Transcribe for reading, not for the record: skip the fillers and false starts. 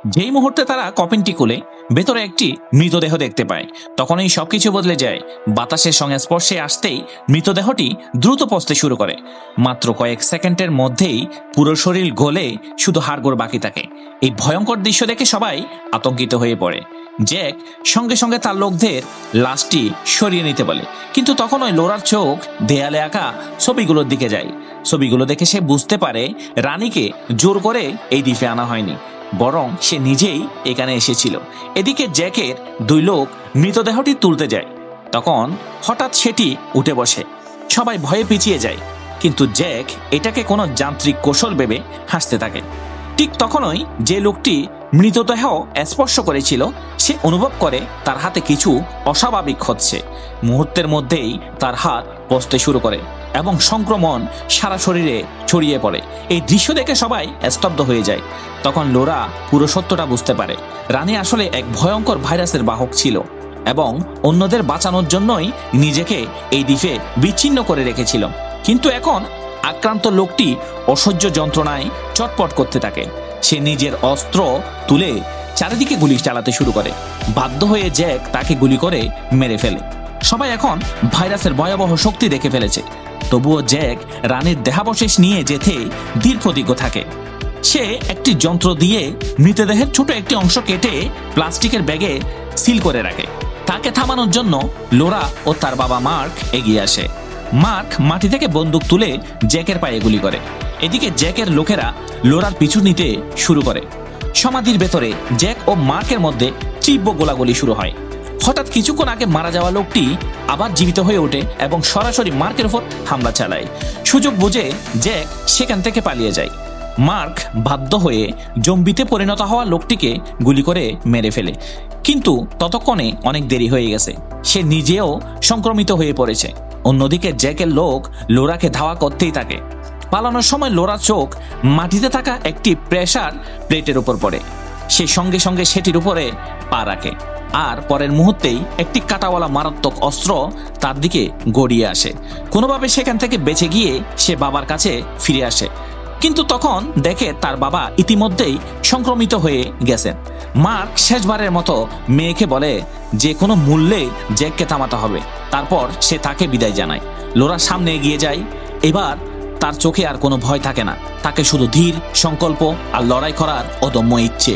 যেই মুহূর্তে তারা কফিনটি খুলে ভেতরে একটি মৃতদেহ দেখতে পায়, তখনই সবকিছু বদলে যায়। বাতাসের সঙ্গে স্পর্শে আসতেই মৃতদেহটি দ্রুত পচতে শুরু করে। মাত্র কয়েক সেকেন্ডের মধ্যেই পুরো শরীর গলে শুধু হাড়গোড় বাকি থাকে। এই ভয়ঙ্কর দৃশ্য দেখে সবাই আতঙ্কিত হয়ে পড়ে। জ্যাক সঙ্গে সঙ্গে তার লোকদের লাশটি সরিয়ে নিতে বলে, কিন্তু তখন ওই লোরার চোখ দেয়ালে আঁকা ছবিগুলোর দিকে যায়। ছবিগুলো দেখে সে বুঝতে পারে রানীকে জোর করে এই দ্বীপে আনা হয়নি, বরং সে নিজেই এখানে এসেছিল। এদিকে জ্যাকের দুই লোক মৃতদেহটি তুলতে যায়, তখন হঠাৎ সেটি উঠে বসে। সবাই ভয়ে পিছিয়ে যায়, কিন্তু জ্যাক এটাকে কোনো যান্ত্রিক কৌশল ভেবে হাসতে থাকে। ঠিক তখনই যে লোকটি মৃতদেহ স্পর্শ করেছিল সে অনুভব করে তার হাতে কিছু অস্বাভাবিক হচ্ছে। মুহূর্তের মধ্যেই তার হাত পচতে শুরু করে এবং সংক্রমণ সারা শরীরে ছড়িয়ে পড়ে। এই দৃশ্য দেখে সবাই স্তব্ধ হয়ে যায়। তখন লোরা পুরো সত্যটা বুঝতে পারে। রানী আসলে এক ভয়ঙ্কর ভাইরাসের বাহক ছিল এবং অন্যদের বাঁচানোর জন্যই নিজেকে এই দ্বীপে বিচ্ছিন্ন করে রেখেছিল। কিন্তু এখন আক্রান্ত লোকটি অসহ্য যন্ত্রণায় চটপট করতে থাকে। সে নিজের অস্ত্র তুলে চারিদিকে গুলি চালাতে শুরু করে। বাধ্য হয়ে জ্যাক তাকে গুলি করে মেরে ফেলে। সবাই এখন ভাইরাসের ভয়াবহ শক্তি দেখে ফেলেছে, তবুও জ্যাক রানীর দেহাবশেষ নিয়ে যেতে দৃঢ় প্রতিজ্ঞ থাকে। সে একটি যন্ত্র দিয়ে মৃতদেহের ছোট একটি অংশ কেটে প্লাস্টিকের ব্যাগে সিল করে রাখে। তাকে থামানোর জন্য লোরা ও তার বাবা মার্ক এগিয়ে আসে। মার্ক মাটি থেকে বন্দুক তুলে জ্যাকের পায়ে গুলি করে। এদিকে জ্যাকের লোকেরা লোরার পিছু নিতে শুরু করে। সমাধির ভেতরে জ্যাক ও মার্কের মধ্যে তীব্র গোলাগুলি শুরু হয়। হঠাৎ কিছুক্ষণ আগে মারা যাওয়া লোকটি আবার জীবিত হয়ে ওঠে এবং সরাসরি মার্কের উপর হামলা চালায়। সুযোগ বুঝে জ্যাক সেখান থেকে পালিয়ে যায়। মার্ক বাধ্য হয়ে জম্বিতে পরিণত হওয়া লোকটিকে গুলি করে মেরে ফেলে, কিন্তু ততক্ষণে অনেক দেরি হয়ে গেছে। সে নিজেও সংক্রমিত হয়ে পড়েছে। অন্যদিকে জ্যাকের লোক লোরাকে ধাওয়া করতেই থাকে। পালানোর সময় লোরার চোখ মাটিতে থাকা একটি প্রেসার প্লেটের উপর পড়ে। সে সঙ্গে সঙ্গে সেটির উপরে পা রাখে, আর পরের মুহূর্তেই একটি কাঁটাওয়ালা মারাত্মক অস্ত্র তার দিকে গড়িয়ে আসে। কোনোভাবে সেখান থেকে বেঁচে গিয়ে সে বাবার কাছে ফিরে আসে, কিন্তু তখন দেখে তার বাবা ইতিমধ্যেই সংক্রমিত হয়ে গেছেন। মার্ক শেষবারের মতো মেয়েকে বলে যে কোনো মূল্যে জ্যাককে থামাতে হবে। তারপর সে তাকে বিদায় জানায়। লোরার সামনে এগিয়ে যায়। এবার তার চোখে আর কোনো ভয় থাকে না, তাকে শুধু ধীর সংকল্প আর লড়াই করার অদম্য ইচ্ছে।